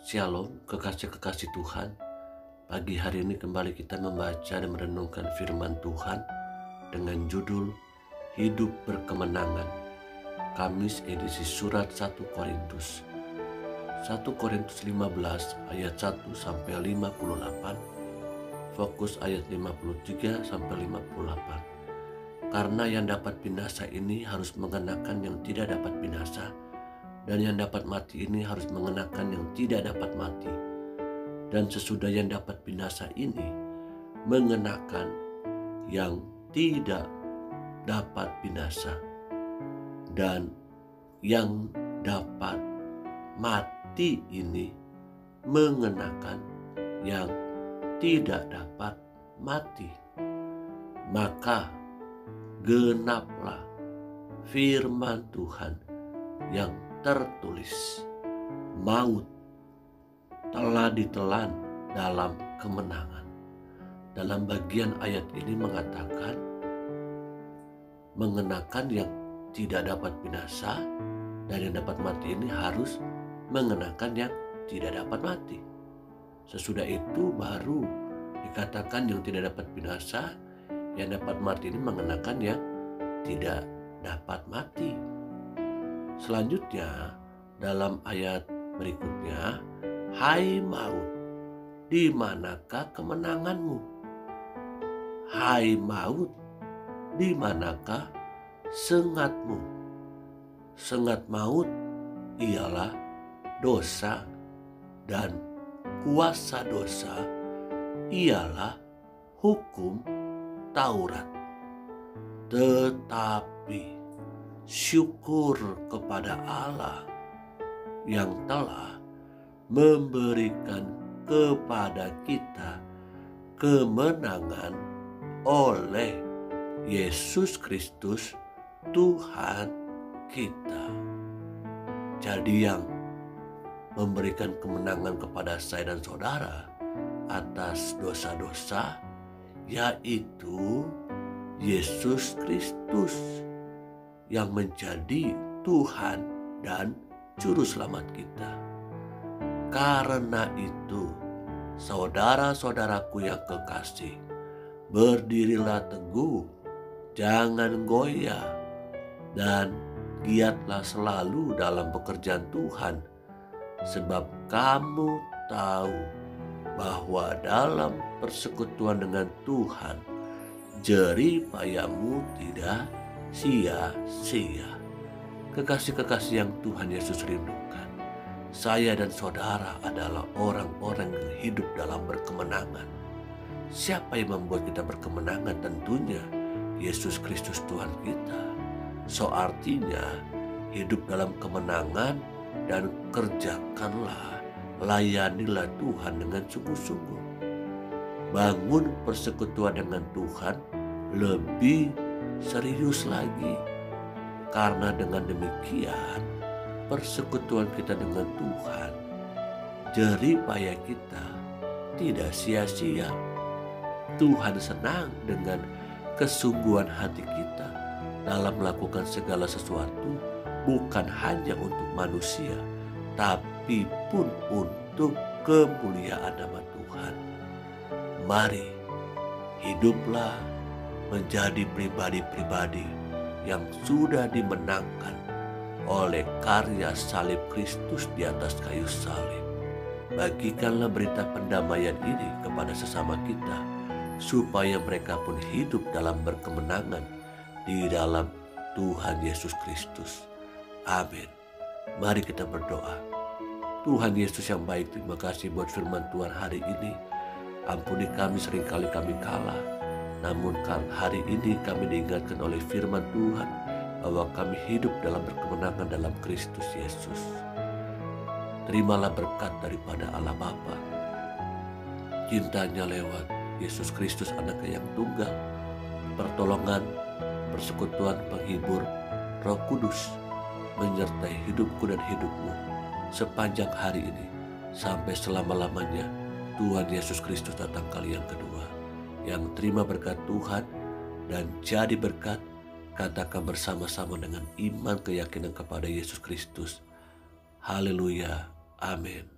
Shalom, kekasih-kekasih Tuhan. Pagi hari ini kembali kita membaca dan merenungkan firman Tuhan dengan judul Hidup Berkemenangan. Kamis edisi surat 1 Korintus. 1 Korintus 15 ayat 1 sampai 58. Fokus ayat 53 sampai 58. Karena yang dapat binasa ini harus mengenakan yang tidak dapat binasa, dan yang dapat mati ini harus mengenakan yang tidak dapat mati. Dan sesudah yang dapat binasa ini mengenakan yang tidak dapat binasa. Dan yang dapat mati ini mengenakan yang tidak dapat mati. Maka genaplah firman Tuhan yang tertulis, maut telah ditelan dalam kemenangan. Dalam bagian ayat ini mengatakan mengenakan yang tidak dapat binasa, dan yang dapat mati ini harus mengenakan yang tidak dapat mati. Sesudah itu baru dikatakan yang tidak dapat binasa, yang dapat mati ini mengenakan yang tidak dapat mati. Selanjutnya dalam ayat berikutnya, hai maut, di manakah kemenanganmu? Hai maut, di manakah sengatmu? Sengat maut ialah dosa, dan kuasa dosa ialah hukum Taurat. Tetapi syukur kepada Allah yang telah memberikan kepada kita kemenangan oleh Yesus Kristus Tuhan kita. Jadi yang memberikan kemenangan kepada saya dan saudara atas dosa-dosa yaitu Yesus Kristus yang menjadi Tuhan dan Juru Selamat kita. Karena itu, saudara-saudaraku yang kekasih, berdirilah teguh, jangan goyah, dan giatlah selalu dalam pekerjaan Tuhan, sebab kamu tahu bahwa dalam persekutuan dengan Tuhan, jerih payahmu tidak sia-sia. Kekasih-kekasih yang Tuhan Yesus rindukan, saya dan saudara adalah orang-orang yang hidup dalam berkemenangan. Siapa yang membuat kita berkemenangan? Tentunya Yesus Kristus Tuhan kita. So artinya hidup dalam kemenangan dan kerjakanlah, layanilah Tuhan dengan sungguh-sungguh. Bangun persekutuan dengan Tuhan lebih serius lagi, karena dengan demikian persekutuan kita dengan Tuhan, jerih payah kita tidak sia-sia. Tuhan senang dengan kesungguhan hati kita dalam melakukan segala sesuatu, bukan hanya untuk manusia, tapi pun untuk kemuliaan nama Tuhan. Mari hiduplah menjadi pribadi-pribadi yang sudah dimenangkan oleh karya salib Kristus di atas kayu salib. Bagikanlah berita pendamaian ini kepada sesama kita, supaya mereka pun hidup dalam berkemenangan di dalam Tuhan Yesus Kristus. Amin. Mari kita berdoa. Tuhan Yesus yang baik, terima kasih buat firman Tuhan hari ini. Ampuni kami seringkali kami kalah, namun hari ini kami diingatkan oleh firman Tuhan bahwa kami hidup dalam berkemenangan dalam Kristus Yesus. Terimalah berkat daripada Allah Bapa, cintanya lewat Yesus Kristus anaknya yang tunggal, pertolongan, persekutuan penghibur Roh Kudus menyertai hidupku dan hidupmu sepanjang hari ini sampai selama-lamanya. Tuhan Yesus Kristus datang kali yang kedua. Yang terima berkat Tuhan dan jadi berkat, katakan bersama-sama dengan iman keyakinan kepada Yesus Kristus. Haleluya. Amin.